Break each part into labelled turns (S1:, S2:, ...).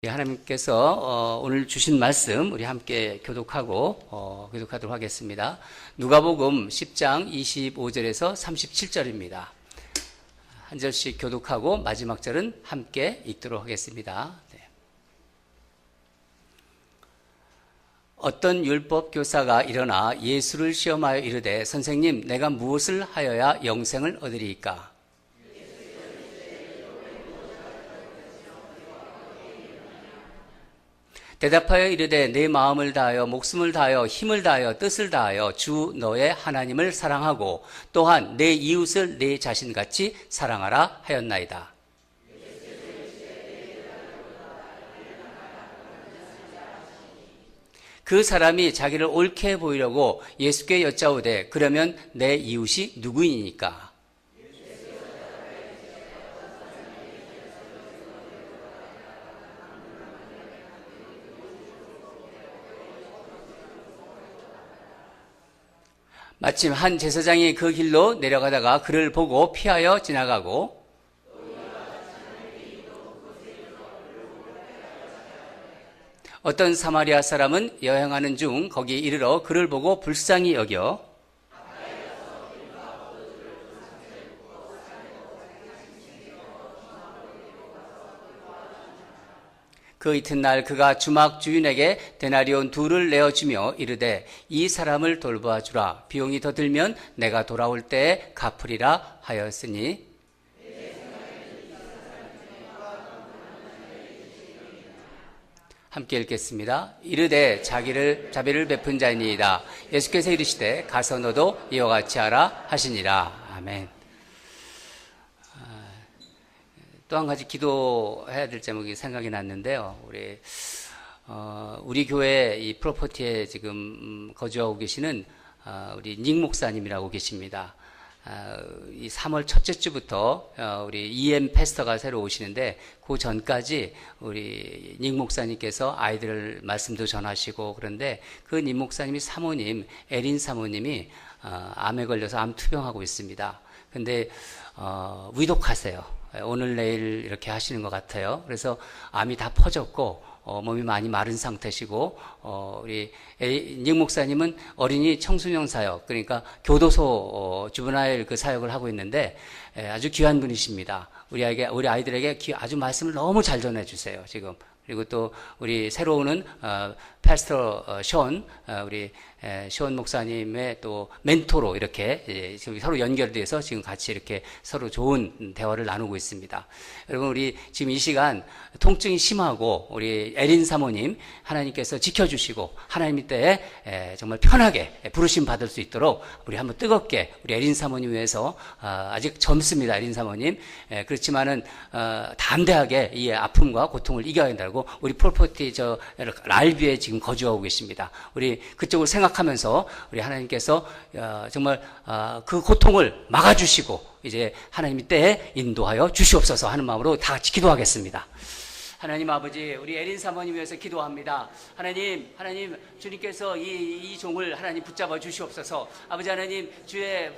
S1: 하나님께서 오늘 주신 말씀 우리 함께 교독하도록 하겠습니다. 누가복음 10장 25절에서 37절입니다. 한 절씩 교독하고 마지막 절은 함께 읽도록 하겠습니다. 어떤 율법 교사가 일어나 예수를 시험하여 이르되 선생님, 내가 무엇을 하여야 영생을 얻으리이까? 대답하여 이르되 내 마음을 다하여 목숨을 다하여 힘을 다하여 뜻을 다하여 주 너의 하나님을 사랑하고 또한 내 이웃을 내 자신같이 사랑하라 하였나이다. 그 사람이 자기를 옳게 보이려고 예수께 여짜오되 그러면 내 이웃이 누구이니까? 마침 한 제사장이 그 길로 내려가다가 그를 보고 피하여 지나가고 어떤 사마리아 사람은 여행하는 중 거기 이르러 그를 보고 불쌍히 여겨 그 이튿날 그가 주막 주인에게 데나리온 2를 내어주며 이르되 이 사람을 돌보아 주라. 비용이 더 들면 내가 돌아올 때에 갚으리라 하였으니 함께 읽겠습니다. 이르되 자비를 베푼 자이니이다. 예수께서 이르시되 가서 너도 이와 같이 하라 하시니라. 아멘. 또 한 가지 기도해야 될 제목이 생각이 났는데요. 우리 교회 이 프로퍼티에 지금 거주하고 계시는 우리 닉 목사님이라고 계십니다. 이 3월 첫째 주부터 우리 EM 패스터가 새로 오시는데 그 전까지 우리 닉 목사님께서 아이들 말씀도 전하시고 그런데 그 닉 목사님이 사모님, 에린 사모님이 암에 걸려서 암 투병하고 있습니다. 근데 위독하세요. 오늘 내일 이렇게 하시는 것 같아요. 그래서 암이 다 퍼졌고 몸이 많이 마른 상태시고 우리 닉 목사님은 어린이 청소년 사역, 그러니까 교도소 주브나일 그 사역을 하고 있는데 아주 귀한 분이십니다. 우리 아이들에게 아주 말씀을 너무 잘 전해주세요. 지금. 그리고 또 우리 새로 오는 패스터 션, 우리 션 목사님의 또 멘토로 이렇게 지금 서로 연결돼서 지금 같이 이렇게 서로 좋은 대화를 나누고 있습니다. 여러분, 우리 지금 이 시간 통증이 심하고 우리 에린 사모님 하나님께서 지켜주시고 하나님 때에 정말 편하게 부르심 받을 수 있도록 우리 한번 뜨겁게 우리 에린 사모님 위해서 아직 젊습니다. 에린 사모님. 그렇지만은 담대하게 이 아픔과 고통을 이겨야 된다고 우리 프로퍼티 랄비에 지금 거주하고 계십니다. 우리 그쪽을 생각하면서 우리 하나님께서 정말 그 고통을 막아주시고 이제 하나님의 때에 인도하여 주시옵소서 하는 마음으로 다 같이 기도하겠습니다. 하나님 아버지, 우리 에린 사모님 위해서 기도합니다. 하나님, 주님께서 이 종을 하나님 붙잡아 주시옵소서. 아버지 하나님, 주의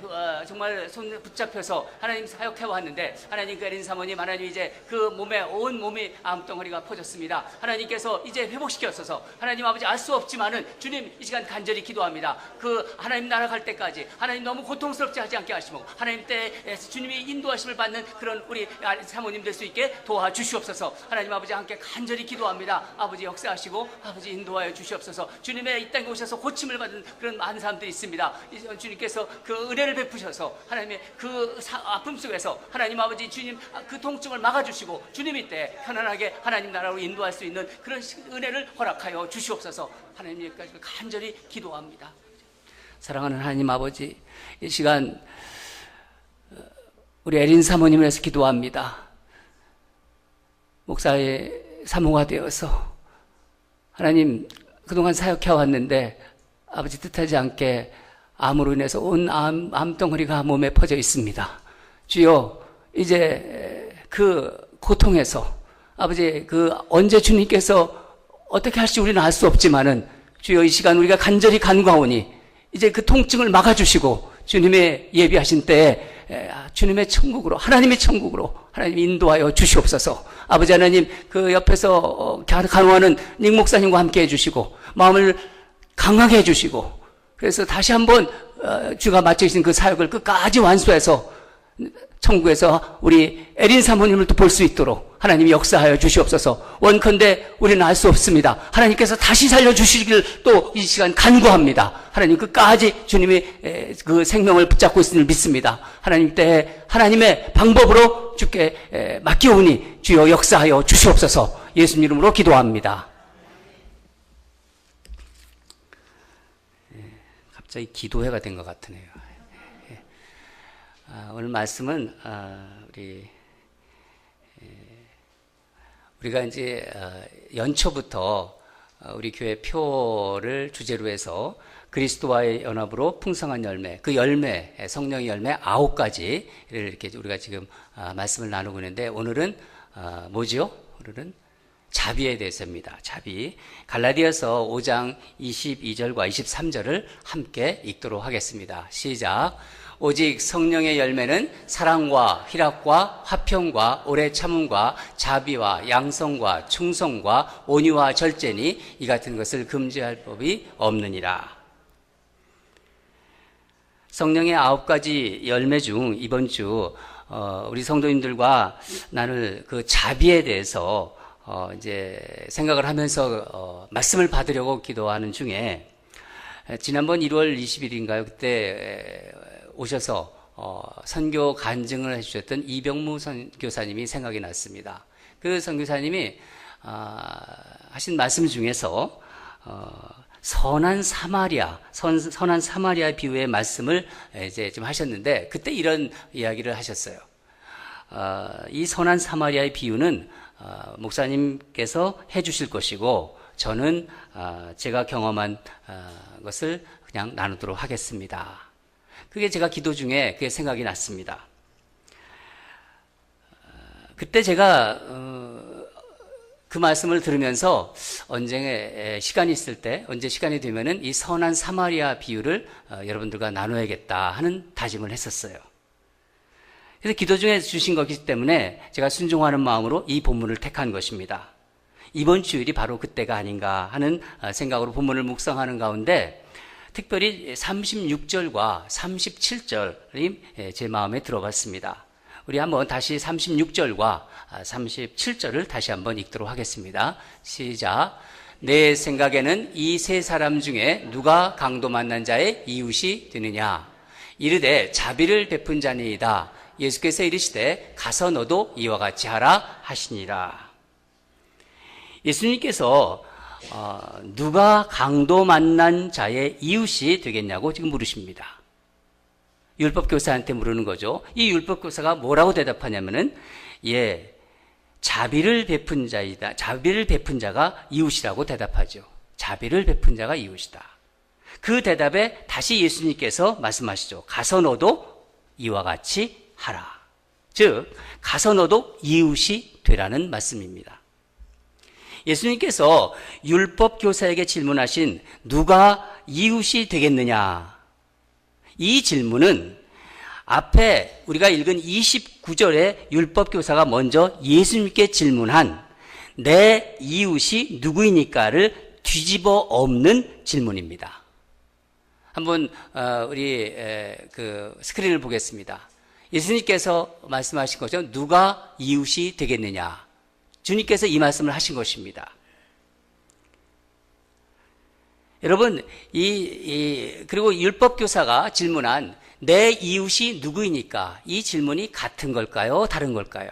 S1: 정말 손 붙잡혀서 하나님 사역해 왔는데 하나님 그 에린 사모님, 하나님 이제 그 온 몸이 암덩어리가 퍼졌습니다. 하나님께서 이제 회복시켰어서 하나님 아버지 알 수 없지만은 주님 이 시간 간절히 기도합니다. 그 하나님 나라 갈 때까지 하나님 너무 고통스럽지 하지 않게 하시고 하나님 때 주님이 인도하심을 받는 그런 우리 사모님 될 수 있게 도와주시옵소서. 하나님 아버지 함께 간절히 기도합니다. 아버지 역사하시고 아버지 인도하여 주시옵소서. 주님의 이 땅에 오셔서 고침을 받은 그런 많은 사람들이 있습니다. 주님께서 그 은혜를 베푸셔서 하나님의 그 아픔 속에서 하나님 아버지 주님 그 통증을 막아주시고 주님이 때 편안하게 하나님 나라로 인도할 수 있는 그런 은혜를 허락하여 주시옵소서. 하나님께까지 간절히 기도합니다. 사랑하는 하나님 아버지, 이 시간 우리 에린 사모님을 위해서 기도합니다. 목사의 사모가 되어서 하나님 그동안 사역해 왔는데 아버지 뜻하지 않게 암으로 인해서 온 암덩어리가 몸에 퍼져 있습니다. 주여, 이제 그 고통에서 아버지 언제 주님께서 어떻게 할지 우리는 알 수 없지만은 주여, 이 시간 우리가 간절히 간구하오니 이제 그 통증을 막아주시고 주님의 예비하신 때에 주님의 천국으로, 하나님의 천국으로 하나님 인도하여 주시옵소서. 아버지 하나님, 그 옆에서 간호하는 닉 목사님과 함께 해주시고 마음을 강하게 해주시고 그래서 다시 한번 주가 맡겨주신 그 사역을 끝까지 완수해서 천국에서 우리 에린 사모님을 또 볼 수 있도록 하나님이 역사하여 주시옵소서. 원컨대 우리는 알 수 없습니다. 하나님께서 다시 살려주시길 또 이 시간 간구합니다. 하나님 끝까지 주님이 그 생명을 붙잡고 있음을 믿습니다. 하나님 때 하나님의 방법으로 주께 맡겨오니 주여 역사하여 주시옵소서. 예수님 이름으로 기도합니다. 갑자기 기도회가 된 것 같으네요. 오늘 말씀은 우리가 이제 연초부터 우리 교회 표를 주제로 해서 그리스도와의 연합으로 풍성한 열매, 그 열매, 성령의 열매 9가지를 이렇게 우리가 지금 말씀을 나누고 있는데 오늘은 뭐지요? 오늘은 자비에 대해서입니다. 자비. 갈라디아서 5장 22절과 23절을 함께 읽도록 하겠습니다. 시작. 오직 성령의 열매는 사랑과 희락과 화평과 오래 참음과 자비와 양성과 충성과 온유와 절제니 이 같은 것을 금지할 법이 없느니라. 성령의 9가지 열매 중 이번 주 우리 성도님들과 나눌 그 자비에 대해서 이제 생각을 하면서 말씀을 받으려고 기도하는 중에 지난번 1월 20일인가요? 그때 오셔서 선교 간증을 해주셨던 이병무 선교사님이 생각이 났습니다. 그 선교사님이 하신 말씀 중에서 선한 사마리아 비유의 말씀을 이제 좀 하셨는데 그때 이런 이야기를 하셨어요. 이 선한 사마리아의 비유는 목사님께서 해주실 것이고 저는 제가 경험한 것을 그냥 나누도록 하겠습니다. 그게 제가 기도 중에 그게 생각이 났습니다. 그때 제가 그 말씀을 들으면서 언제 시간이 있을 때, 언제 시간이 되면은 이 선한 사마리아 비유를 여러분들과 나눠야겠다 하는 다짐을 했었어요. 그래서 기도 중에 주신 것이기 때문에 제가 순종하는 마음으로 이 본문을 택한 것입니다. 이번 주일이 바로 그때가 아닌가 하는 생각으로 본문을 묵상하는 가운데 특별히 36절과 37절이 제 마음에 들어갔습니다. 우리 한번 다시 36절과 37절을 다시 한번 읽도록 하겠습니다. 시작. 내 생각에는 이 세 사람 중에 누가 강도 만난 자의 이웃이 되느냐. 이르되 자비를 베푼 자니이다. 예수께서 이르시되 가서 너도 이와 같이 하라 하시니라. 예수님께서 누가 강도 만난 자의 이웃이 되겠냐고 지금 물으십니다. 율법교사한테 물으는 거죠. 이 율법교사가 뭐라고 대답하냐면은 자비를 베푼 자이다. 자비를 베푼 자가 이웃이라고 대답하죠. 자비를 베푼 자가 이웃이다. 그 대답에 다시 예수님께서 말씀하시죠. 가서 너도 이와 같이 하라. 즉 가서 너도 이웃이 되라는 말씀입니다. 예수님께서 율법교사에게 질문하신 누가 이웃이 되겠느냐? 이 질문은 앞에 우리가 읽은 29절에 율법교사가 먼저 예수님께 질문한 내 이웃이 누구이니까를 뒤집어 엎는 질문입니다. 한번 우리 그 스크린을 보겠습니다. 예수님께서 말씀하신 거죠. 누가 이웃이 되겠느냐? 주님께서 이 말씀을 하신 것입니다. 여러분, 그리고 율법교사가 질문한 내 이웃이 누구이니까 이 질문이 같은 걸까요? 다른 걸까요?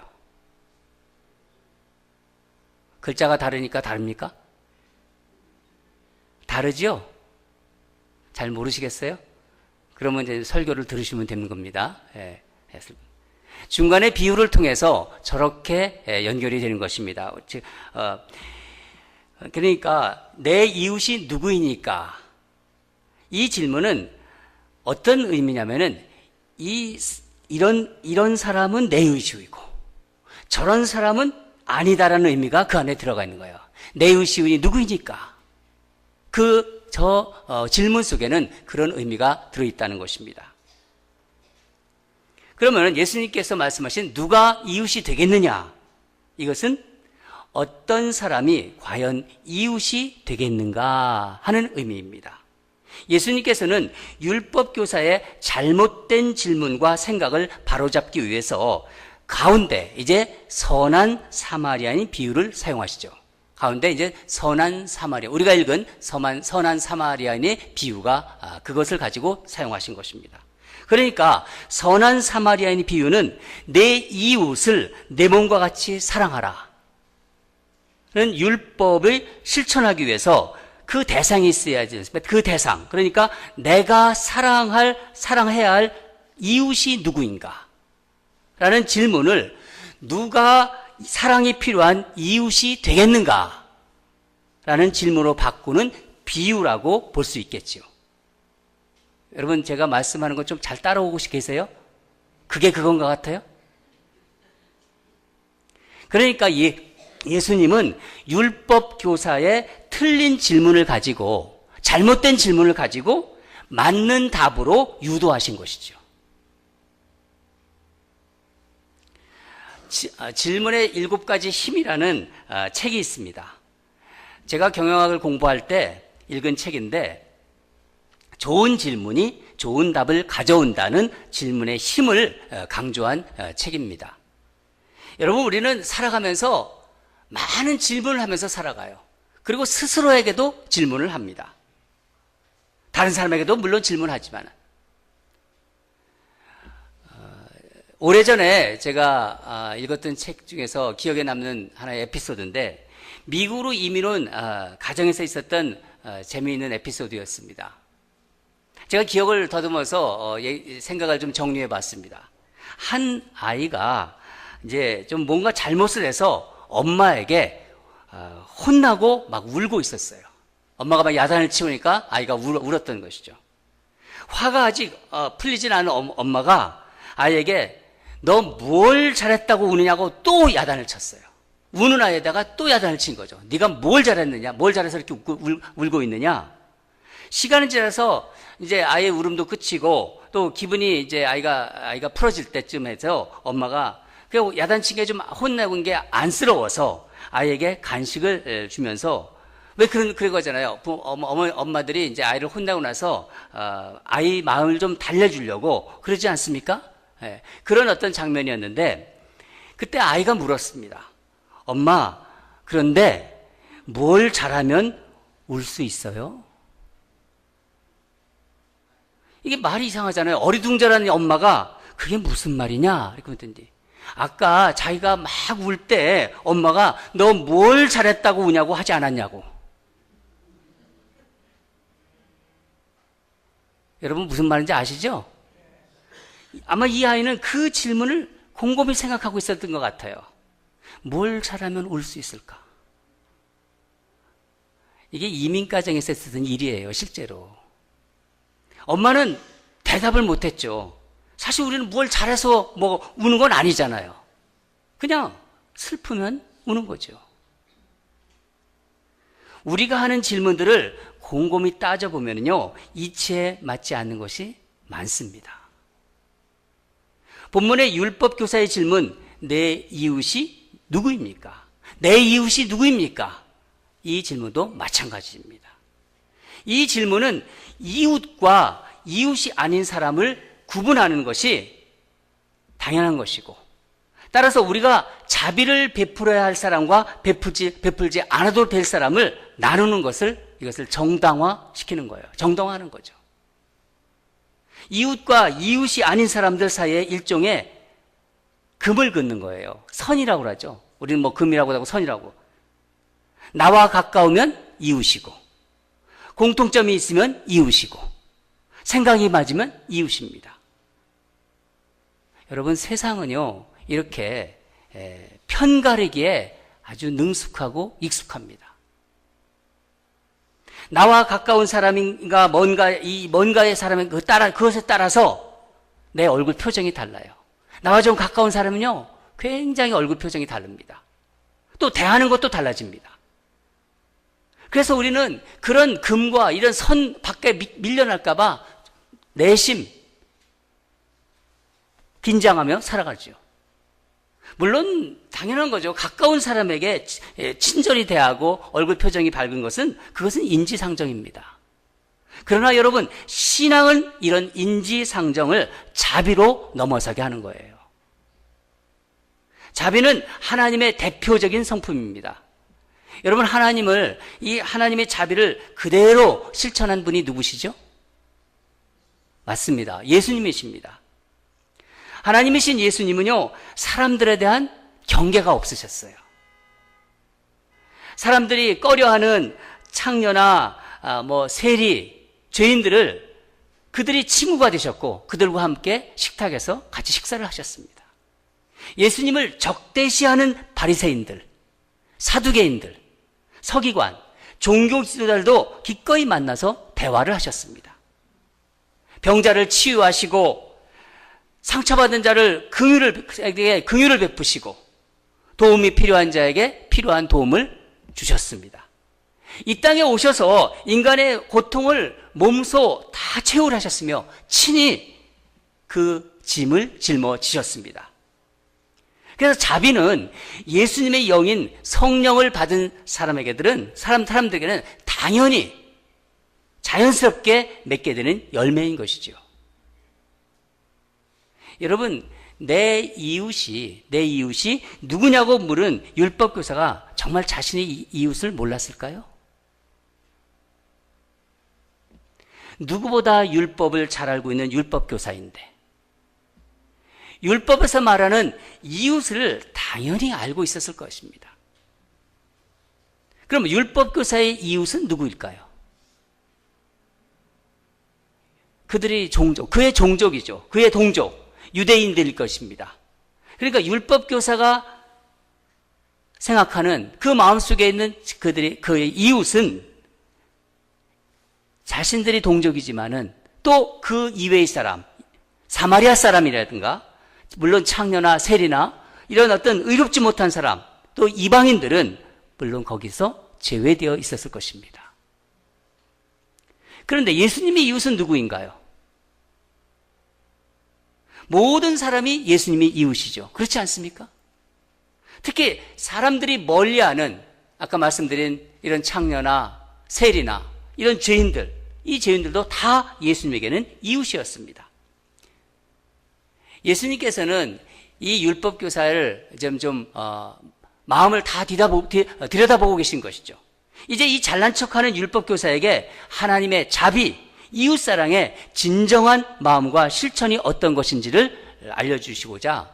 S1: 글자가 다르니까 다릅니까? 다르죠? 잘 모르시겠어요? 그러면 이제 설교를 들으시면 되는 겁니다. 예. 중간에 비유를 통해서 저렇게 연결이 되는 것입니다. 그러니까 내 이웃이 누구이니까 이 질문은 어떤 의미냐면은 이런 사람은 내 이웃이고 저런 사람은 아니다라는 의미가 그 안에 들어가 있는 거예요. 내 이웃이 누구이니까 질문 속에는 그런 의미가 들어있다는 것입니다. 그러면 예수님께서 말씀하신 누가 이웃이 되겠느냐? 이것은 어떤 사람이 과연 이웃이 되겠는가 하는 의미입니다. 예수님께서는 율법교사의 잘못된 질문과 생각을 바로잡기 위해서 가운데 이제 선한 사마리아인 비유를 사용하시죠. 가운데 이제 선한 사마리아, 우리가 읽은 선한 사마리아인의 비유가 그것을 가지고 사용하신 것입니다. 그러니까 선한 사마리아인의 비유는 내 이웃을 내 몸과 같이 사랑하라 는 율법을 실천하기 위해서 그 대상이 있어야지. 그 대상, 그러니까 내가 사랑해야 할 이웃이 누구인가 라는 질문을 누가 사랑이 필요한 이웃이 되겠는가 라는 질문으로 바꾸는 비유라고 볼 수 있겠죠. 여러분, 제가 말씀하는 거 좀 잘 따라오고 계세요? 그게 그건 것 같아요? 그러니까 예수님은 율법 교사의 틀린 질문을 가지고, 잘못된 질문을 가지고 맞는 답으로 유도하신 것이죠. 질문의 7가지 힘이라는 책이 있습니다. 제가 경영학을 공부할 때 읽은 책인데, 좋은 질문이 좋은 답을 가져온다는 질문의 힘을 강조한 책입니다. 여러분, 우리는 살아가면서 많은 질문을 하면서 살아가요. 그리고 스스로에게도 질문을 합니다. 다른 사람에게도 물론 질문하지만. 오래전에 제가 읽었던 책 중에서 기억에 남는 하나의 에피소드인데, 미국으로 이민 온 가정에서 있었던 재미있는 에피소드였습니다. 제가 기억을 더듬어서 생각을 좀 정리해 봤습니다. 한 아이가 이제 좀 뭔가 잘못을 해서 엄마에게 혼나고 막 울고 있었어요. 엄마가 막 야단을 치우니까 아이가 울었던 것이죠. 화가 아직 풀리진 않은 엄마가 아이에게 너 뭘 잘했다고 우느냐고 또 야단을 쳤어요. 우는 아이에다가 또 야단을 친 거죠. 네가 뭘 잘했느냐, 뭘 잘해서 이렇게 울고 있느냐. 시간이 지나서 이제 아이의 울음도 그치고 또 기분이 이제 아이가 풀어질 때쯤 해서 엄마가 그 야단친 게 좀 혼내는 게 안쓰러워서 아이에게 간식을 주면서, 왜 그런 거잖아요. 엄마들이 이제 아이를 혼내고 나서 아이 마음을 좀 달래주려고 그러지 않습니까? 네, 그런 어떤 장면이었는데, 그때 아이가 물었습니다. 엄마, 그런데 뭘 잘하면 울 수 있어요? 이게 말이 이상하잖아요. 어리둥절한 엄마가 그게 무슨 말이냐? 이렇게 했더니, 아까 자기가 막 울 때 엄마가 너 뭘 잘했다고 우냐고 하지 않았냐고. 여러분, 무슨 말인지 아시죠? 아마 이 아이는 그 질문을 곰곰이 생각하고 있었던 것 같아요. 뭘 잘하면 울 수 있을까? 이게 이민가정에서 있었던 일이에요, 실제로. 엄마는 대답을 못했죠. 사실 우리는 뭘 잘해서 뭐 우는 건 아니잖아요. 그냥 슬프면 우는 거죠. 우리가 하는 질문들을 곰곰이 따져보면요, 이치에 맞지 않는 것이 많습니다. 본문의 율법교사의 질문, 내 이웃이 누구입니까? 내 이웃이 누구입니까? 이 질문도 마찬가지입니다. 이 질문은 이웃과 이웃이 아닌 사람을 구분하는 것이 당연한 것이고, 따라서 우리가 자비를 베풀어야 할 사람과 베풀지 않아도 될 사람을 나누는 이것을 정당화시키는 거예요. 정당화하는 거죠. 이웃과 이웃이 아닌 사람들 사이에 일종의 금을 긋는 거예요. 선이라고 하죠. 우리는 뭐 금이라고 하고 선이라고. 나와 가까우면 이웃이고, 공통점이 있으면 이웃이고, 생각이 맞으면 이웃입니다. 여러분, 세상은요, 이렇게 편가르기에 아주 능숙하고 익숙합니다. 나와 가까운 사람인가 뭔가의 사람인 그것에 따라서 내 얼굴 표정이 달라요. 나와 좀 가까운 사람은요, 굉장히 얼굴 표정이 다릅니다. 또 대하는 것도 달라집니다. 그래서 우리는 그런 금과 이런 선 밖에 밀려날까봐 내심 긴장하며 살아가죠. 물론 당연한 거죠. 가까운 사람에게 친절히 대하고 얼굴 표정이 밝은 그것은 인지상정입니다. 그러나 여러분, 신앙은 이런 인지상정을 자비로 넘어서게 하는 거예요. 자비는 하나님의 대표적인 성품입니다. 여러분, 이 하나님의 자비를 그대로 실천한 분이 누구시죠? 맞습니다. 예수님이십니다. 하나님이신 예수님은요, 사람들에 대한 경계가 없으셨어요. 사람들이 꺼려하는 창녀나 세리, 죄인들을 그들이 친구가 되셨고 그들과 함께 식탁에서 같이 식사를 하셨습니다. 예수님을 적대시하는 바리새인들, 사두개인들, 서기관, 종교 지도자들도 기꺼이 만나서 대화를 하셨습니다. 병자를 치유하시고 상처받은 자를 긍휼을 베푸시고 도움이 필요한 자에게 필요한 도움을 주셨습니다. 이 땅에 오셔서 인간의 고통을 몸소 다 채울하셨으며 친히 그 짐을 짊어지셨습니다. 그래서 자비는 예수님의 영인 성령을 받은 사람들에게는 당연히 자연스럽게 맺게 되는 열매인 것이죠. 여러분, 내 이웃이 누구냐고 물은 율법교사가 정말 자신의 이웃을 몰랐을까요? 누구보다 율법을 잘 알고 있는 율법교사인데 율법에서 말하는 이웃을 당연히 알고 있었을 것입니다. 그럼 율법교사의 이웃은 누구일까요? 그의 종족이죠. 그의 동족, 유대인들일 것입니다. 그러니까 율법교사가 생각하는 그 마음속에 있는 그의 이웃은 자신들이 동족이지만은 또 그 이외의 사람, 사마리아 사람이라든가, 물론 창녀나 세리나 이런 어떤 의롭지 못한 사람, 또 이방인들은 물론 거기서 제외되어 있었을 것입니다. 그런데 예수님의 이웃은 누구인가요? 모든 사람이 예수님의 이웃이죠. 그렇지 않습니까? 특히 사람들이 멀리하는 아까 말씀드린 이런 창녀나 세리나 이런 죄인들, 이 죄인들도 다 예수님에게는 이웃이었습니다. 예수님께서는 이 율법교사를 마음을 다 들여다보고 계신 것이죠. 이제 이 잘난 척하는 율법교사에게 하나님의 자비, 이웃사랑의 진정한 마음과 실천이 어떤 것인지를 알려주시고자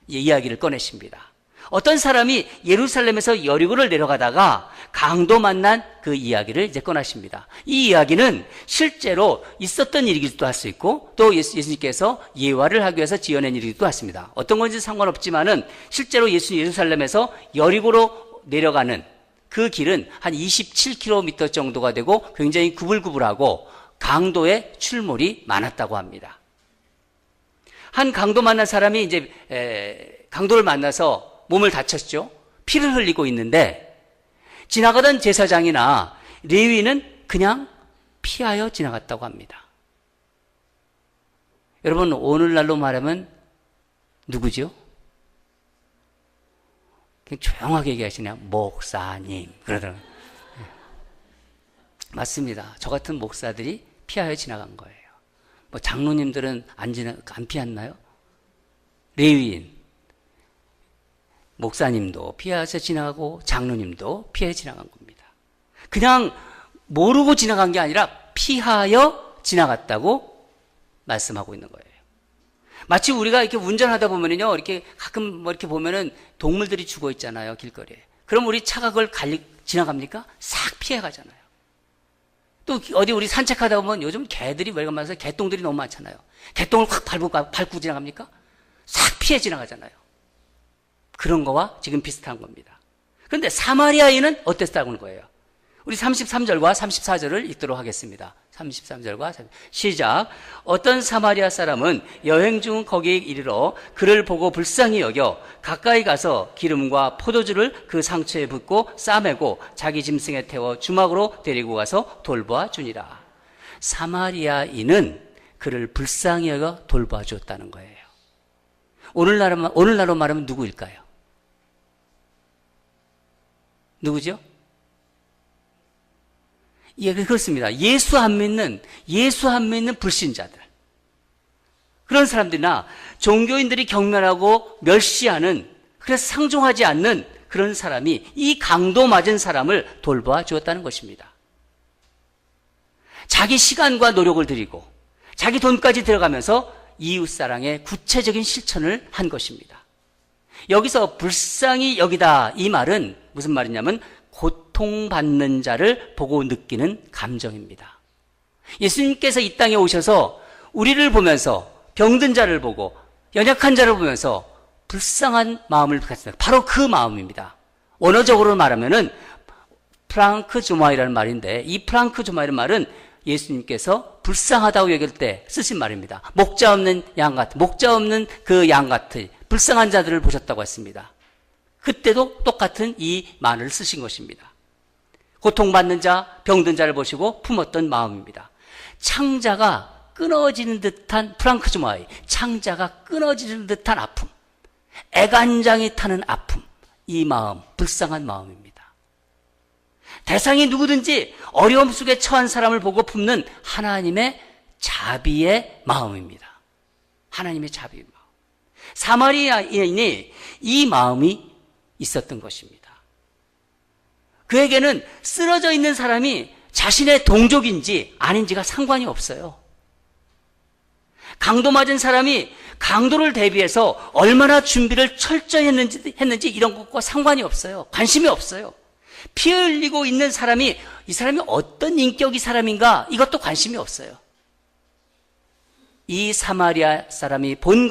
S1: 이야기를 꺼내십니다. 어떤 사람이 예루살렘에서 여리고를 내려가다가 강도 만난 그 이야기를 이제 꺼내십니다. 이 이야기는 실제로 있었던 일이기도 할 수 있고 또 예수님께서 예화를 하기 위해서 지어낸 일이기도 했습니다. 어떤 건지 상관없지만은 실제로 예루살렘에서 여리고로 내려가는 그 길은 한 27km 정도가 되고 굉장히 구불구불하고 강도의 출몰이 많았다고 합니다. 한 강도 만난 사람이 이제 강도를 만나서 몸을 다쳤죠. 피를 흘리고 있는데 지나가던 제사장이나 레위인은 그냥 피하여 지나갔다고 합니다. 여러분, 오늘날로 말하면 누구죠? 그냥 조용하게 얘기하시냐? 목사님 그러더라고요. 맞습니다. 저 같은 목사들이 피하여 지나간 거예요. 장로님들은 안 피했나요? 레위인, 목사님도 피해서 지나가고 장로님도 피해 지나간 겁니다. 그냥 모르고 지나간 게 아니라 피하여 지나갔다고 말씀하고 있는 거예요. 마치 우리가 이렇게 운전하다 보면요, 이렇게 가끔 이렇게 보면은 동물들이 죽어 있잖아요, 길거리에. 그럼 우리 차가 그걸 지나갑니까? 싹 피해 가잖아요. 또 어디 우리 산책하다 보면 요즘 개들이 많아서 개똥들이 너무 많잖아요. 개똥을 확 밟고 지나갑니까? 싹 피해 지나가잖아요. 그런 거와 지금 비슷한 겁니다. 그런데 사마리아인은 어땠다는 거예요? 우리 33절과 34절을 읽도록 하겠습니다. 33절과 시작. 어떤 사마리아 사람은 여행 중 거기에 이르러 그를 보고 불쌍히 여겨 가까이 가서 기름과 포도주를 그 상처에 붓고 싸매고 자기 짐승에 태워 주막으로 데리고 가서 돌보아 주니라. 사마리아인은 그를 불쌍히 여겨 돌보아 주었다는 거예요. 오늘날로 말하면 누구일까요? 누구죠? 예, 그렇습니다. 예수 안 믿는 불신자들. 그런 사람들이나 종교인들이 경멸하고 멸시하는, 그래서 상종하지 않는 그런 사람이 이 강도 맞은 사람을 돌봐 주었다는 것입니다. 자기 시간과 노력을 들이고 자기 돈까지 들어가면서 이웃사랑의 구체적인 실천을 한 것입니다. 여기서 불쌍히 여기다, 이 말은 무슨 말이냐면 고통받는 자를 보고 느끼는 감정입니다. 예수님께서 이 땅에 오셔서 우리를 보면서 병든 자를 보고 연약한 자를 보면서 불쌍한 마음을 가졌습니다. 바로 그 마음입니다. 원어적으로 말하면은 프랑크 조마이라는 말인데, 이 프랑크 조마이라는 말은 예수님께서 불쌍하다고 얘기할 때 쓰신 말입니다. 목자 없는 양 같은, 목자 없는 그 양 같은 불쌍한 자들을 보셨다고 했습니다. 그때도 똑같은 이 말을 쓰신 것입니다. 고통받는 자, 병든 자를 보시고 품었던 마음입니다. 창자가 끊어지는 듯한, 프랑크 조마이, 창자가 끊어지는 듯한 아픔, 애간장이 타는 아픔, 이 마음, 불쌍한 마음입니다. 대상이 누구든지 어려움 속에 처한 사람을 보고 품는 하나님의 자비의 마음입니다. 하나님의 자비의 마음. 사마리아인이 이 마음이 있었던 것입니다. 그에게는 쓰러져 있는 사람이 자신의 동족인지 아닌지가 상관이 없어요. 강도 맞은 사람이 강도를 대비해서 얼마나 준비를 철저히 했는지 이런 것과 상관이 없어요. 관심이 없어요. 피 흘리고 있는 사람이, 이 사람이 어떤 인격이 사람인가, 이것도 관심이 없어요. 이 사마리아인이 본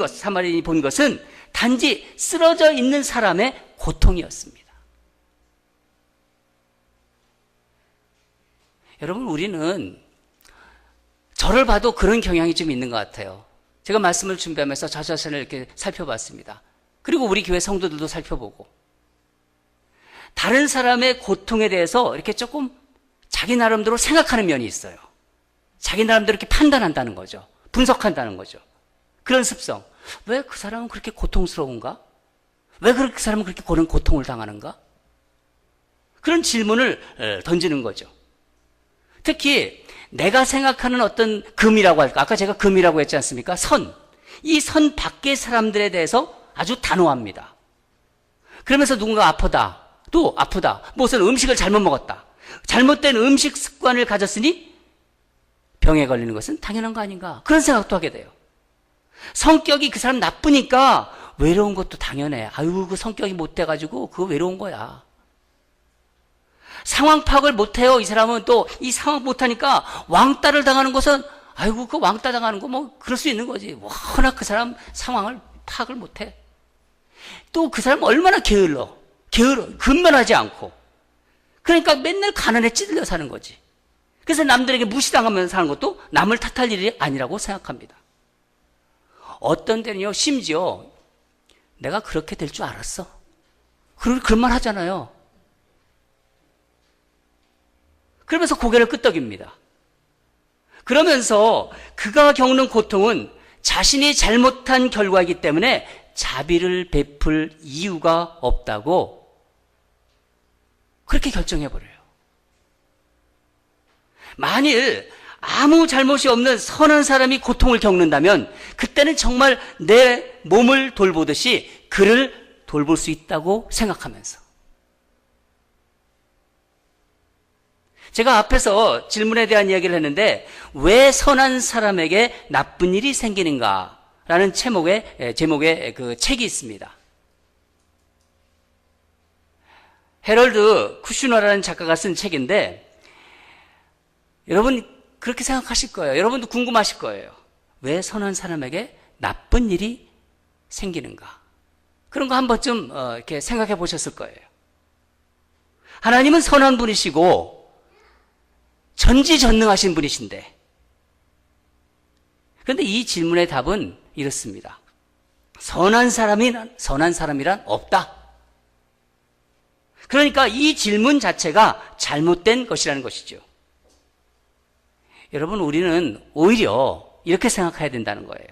S1: 것은 단지 쓰러져 있는 사람의 고통이었습니다. 여러분, 우리는 저를 봐도 그런 경향이 좀 있는 것 같아요. 제가 말씀을 준비하면서 저 자신을 이렇게 살펴봤습니다. 그리고 우리 교회 성도들도 살펴보고, 다른 사람의 고통에 대해서 이렇게 조금 자기 나름대로 생각하는 면이 있어요. 자기 나름대로 이렇게 판단한다는 거죠. 분석한다는 거죠. 그런 습성. 왜 그 사람은 그렇게 고통스러운가? 왜 그 사람은 그렇게 그런 고통을 당하는가? 그런 질문을 던지는 거죠. 특히 내가 생각하는 어떤 금이라고 할까? 아까 제가 금이라고 했지 않습니까? 선. 이 선 밖의 사람들에 대해서 아주 단호합니다. 그러면서 누군가 아프다. 또 아프다. 무슨 음식을 잘못 먹었다. 잘못된 음식 습관을 가졌으니 병에 걸리는 것은 당연한 거 아닌가. 그런 생각도 하게 돼요. 성격이 그 사람 나쁘니까 외로운 것도 당연해. 아유, 그 성격이 못돼가지고 그거 외로운 거야. 상황 파악을 못해요. 이 사람은 또 이 상황 못하니까 왕따를 당하는 것은, 아이고, 그 왕따 당하는 거 뭐 그럴 수 있는 거지. 워낙 그 사람 상황을 파악을 못해. 또 그 사람 얼마나 게을러, 근면하지 않고. 그러니까 맨날 가난에 찌들려 사는 거지. 그래서 남들에게 무시당하면서 사는 것도 남을 탓할 일이 아니라고 생각합니다. 어떤 때는요, 심지어 내가 그렇게 될 줄 알았어. 그런 말 하잖아요. 그러면서 고개를 끄덕입니다. 그러면서 그가 겪는 고통은 자신이 잘못한 결과이기 때문에 자비를 베풀 이유가 없다고 그렇게 결정해버려요. 만일 아무 잘못이 없는 선한 사람이 고통을 겪는다면 그때는 정말 내 몸을 돌보듯이 그를 돌볼 수 있다고 생각하면서, 제가 앞에서 질문에 대한 이야기를 했는데, 왜 선한 사람에게 나쁜 일이 생기는가 라는 제목의 그 책이 있습니다. 헤럴드 쿠슈너라는 작가가 쓴 책인데, 여러분 그렇게 생각하실 거예요. 여러분도 궁금하실 거예요. 왜 선한 사람에게 나쁜 일이 생기는가? 그런 거 한 번쯤 이렇게 생각해 보셨을 거예요. 하나님은 선한 분이시고 전지전능하신 분이신데, 그런데 이 질문의 답은 이렇습니다. 선한 사람이란 없다. 그러니까 이 질문 자체가 잘못된 것이라는 것이죠. 여러분, 우리는 오히려 이렇게 생각해야 된다는 거예요.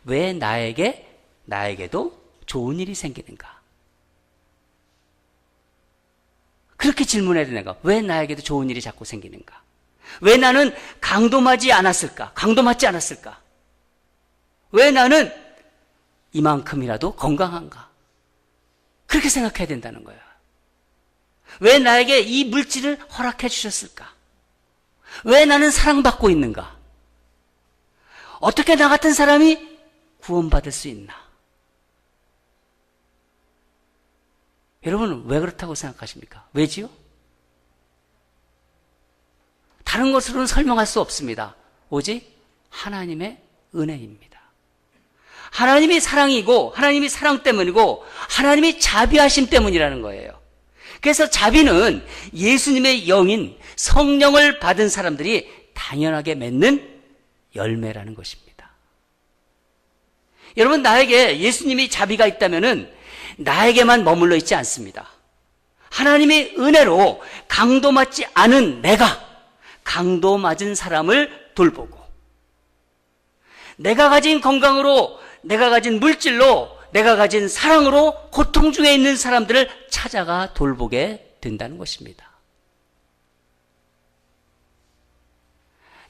S1: 왜 나에게 나에게도 좋은 일이 생기는가? 그렇게 질문해야 되는가? 왜 나에게도 좋은 일이 자꾸 생기는가? 왜 나는 강도맞지 않았을까? 강도맞지 않았을까? 왜 나는 이만큼이라도 건강한가? 그렇게 생각해야 된다는 거야. 왜 나에게 이 물질을 허락해 주셨을까? 왜 나는 사랑받고 있는가? 어떻게 나 같은 사람이 구원받을 수 있나? 여러분은 왜 그렇다고 생각하십니까? 왜지요? 다른 것으로는 설명할 수 없습니다. 오직 하나님의 은혜입니다. 하나님이 사랑이고 하나님이 사랑 때문이고 하나님이 자비하심 때문이라는 거예요. 그래서 자비는 예수님의 영인 성령을 받은 사람들이 당연하게 맺는 열매라는 것입니다. 여러분, 나에게 예수님이 자비가 있다면은 나에게만 머물러 있지 않습니다. 하나님의 은혜로 강도맞지 않은 내가 강도 맞은 사람을 돌보고, 내가 가진 건강으로, 내가 가진 물질로, 내가 가진 사랑으로 고통 중에 있는 사람들을 찾아가 돌보게 된다는 것입니다.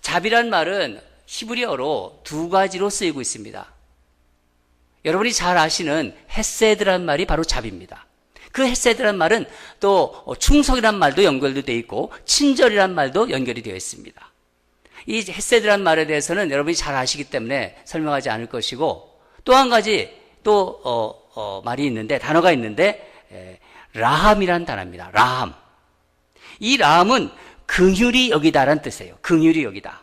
S1: 자비란 말은 히브리어로 두 가지로 쓰이고 있습니다. 여러분이 잘 아시는 헤세드란 말이 바로 자비입니다. 그 헤세드란 말은 또 충성이란 말도 연결되어 있고 친절이란 말도 연결이 되어 있습니다. 이 헤세드란 말에 대해서는 여러분이 잘 아시기 때문에 설명하지 않을 것이고, 또 한 가지 말이 있는데, 단어가 있는데 라함이란 단어입니다. 라함. 이 라함은 긍휼히 여기다라는 뜻이에요. 긍휼히 여기다.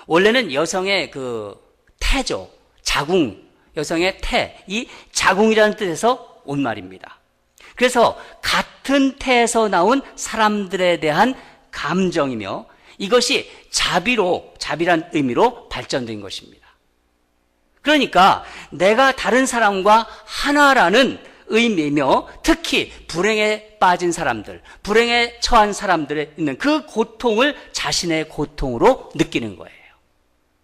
S1: 원래는 여성의 그 태죠. 자궁, 여성의 태, 이 자궁이라는 뜻에서 온 말입니다. 그래서 같은 태에서 나온 사람들에 대한 감정이며 이것이 자비란 의미로 발전된 것입니다. 그러니까 내가 다른 사람과 하나라는 의미이며, 특히 불행에 빠진 사람들, 불행에 처한 사람들에 있는 그 고통을 자신의 고통으로 느끼는 거예요.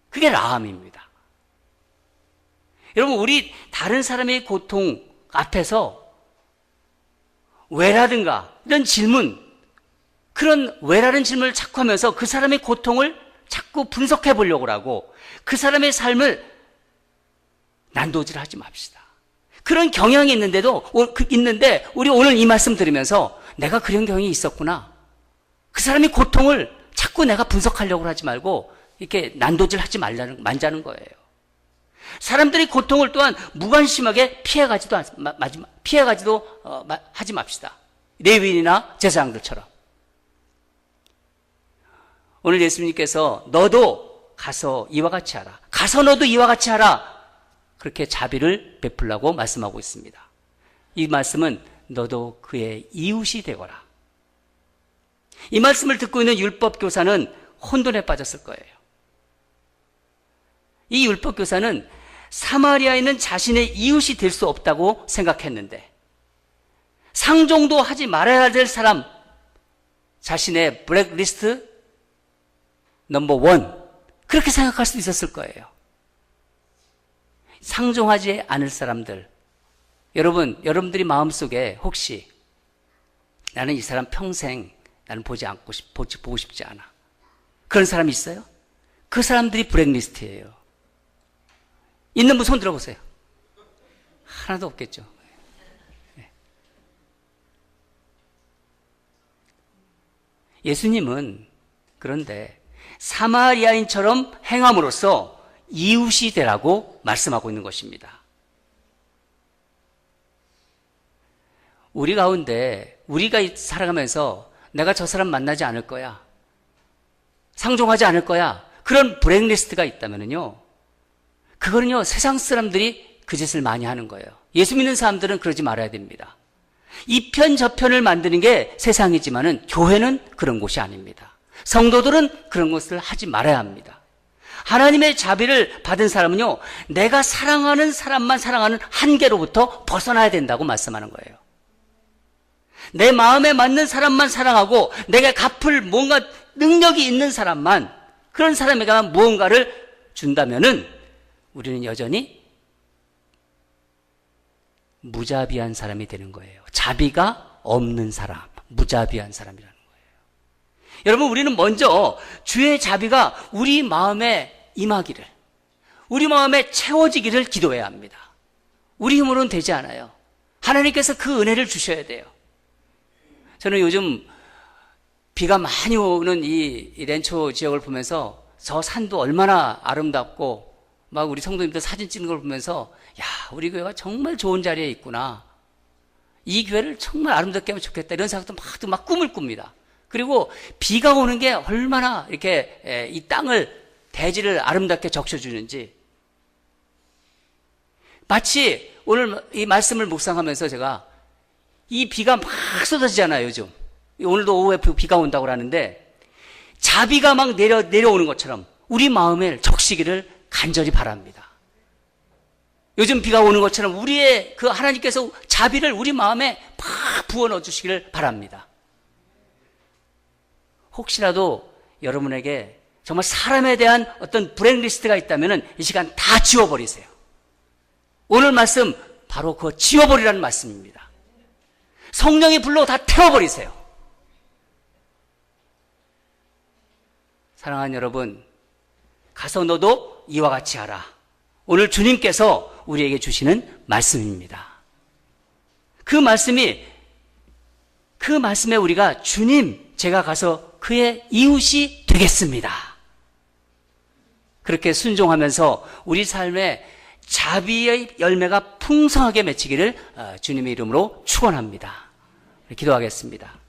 S1: 그게 라함입니다. 여러분, 우리 다른 사람의 고통 앞에서 왜라든가 이런 질문, 그런 왜라는 질문을 자꾸 하면서 그 사람의 고통을 자꾸 분석해 보려고 하고 그 사람의 삶을 난도질하지 맙시다. 그런 경향이 있는데 우리 오늘 이 말씀 들으면서 내가 그런 경향이 있었구나, 그 사람의 고통을 자꾸 내가 분석하려고 하지 말고 이렇게 난도질하지 말자는 거예요. 사람들이 고통을 또한 무관심하게 피해가지도 하지 맙시다. 레위인이나 제사장들처럼. 오늘 예수님께서 너도 가서 이와 같이 하라, 가서 너도 이와 같이 하라, 그렇게 자비를 베풀라고 말씀하고 있습니다. 이 말씀은 너도 그의 이웃이 되거라. 이 말씀을 듣고 있는 율법교사는 혼돈에 빠졌을 거예요. 이 율법교사는 사마리아인은 자신의 이웃이 될 수 없다고 생각했는데, 상종도 하지 말아야 될 사람, 자신의 블랙리스트 넘버 1, 그렇게 생각할 수도 있었을 거예요. 상종하지 않을 사람들, 여러분들이 마음속에 혹시 나는 이 사람 평생 나는 보고 싶지 않아, 그런 사람이 있어요? 그 사람들이 블랙리스트예요. 있는 분 손 들어보세요. 하나도 없겠죠. 예수님은 그런데 사마리아인처럼 행함으로써 이웃이 되라고 말씀하고 있는 것입니다. 우리 가운데 우리가 살아가면서 내가 저 사람 만나지 않을 거야, 상종하지 않을 거야, 그런 블랙리스트가 있다면요, 그거는요 세상 사람들이 그 짓을 많이 하는 거예요. 예수 믿는 사람들은 그러지 말아야 됩니다. 이 편 저편을 만드는 게 세상이지만은 교회는 그런 곳이 아닙니다. 성도들은 그런 것을 하지 말아야 합니다. 하나님의 자비를 받은 사람은요, 내가 사랑하는 사람만 사랑하는 한계로부터 벗어나야 된다고 말씀하는 거예요. 내 마음에 맞는 사람만 사랑하고 내가 갚을 뭔가 능력이 있는 사람만, 그런 사람에게만 무언가를 준다면은 우리는 여전히 무자비한 사람이 되는 거예요. 자비가 없는 사람, 무자비한 사람이라는 거예요. 여러분, 우리는 먼저 주의 자비가 우리 마음에 임하기를, 우리 마음에 채워지기를 기도해야 합니다. 우리 힘으로는 되지 않아요. 하나님께서 그 은혜를 주셔야 돼요. 저는 요즘 비가 많이 오는 이 렌초 지역을 보면서 저 산도 얼마나 아름답고 막 우리 성도님들 사진 찍는 걸 보면서 야, 우리 교회가 정말 좋은 자리에 있구나. 이 교회를 정말 아름답게 하면 좋겠다. 이런 생각도 막 꿈을 꿉니다. 그리고 비가 오는 게 얼마나 이렇게 이 땅을, 대지를 아름답게 적셔주는지. 마치 오늘 이 말씀을 묵상하면서 제가 이 비가 막 쏟아지잖아요, 요즘. 오늘도 오후에 비가 온다고 하는데 자비가 막 내려오는 것처럼 우리 마음에 적시기를 간절히 바랍니다. 요즘 비가 오는 것처럼 우리의 그 하나님께서 자비를 우리 마음에 팍 부어 넣어 주시기를 바랍니다. 혹시라도 여러분에게 정말 사람에 대한 어떤 블랙리스트가 있다면 이 시간 다 지워버리세요. 오늘 말씀 바로 그거 지워버리라는 말씀입니다. 성령이 불러 다 태워버리세요. 사랑하는 여러분, 가서 너도 이와 같이 하라. 오늘 주님께서 우리에게 주시는 말씀입니다. 그 말씀에 우리가 주님, 제가 가서 그의 이웃이 되겠습니다. 그렇게 순종하면서 우리 삶에 자비의 열매가 풍성하게 맺히기를 주님의 이름으로 축원합니다. 기도하겠습니다.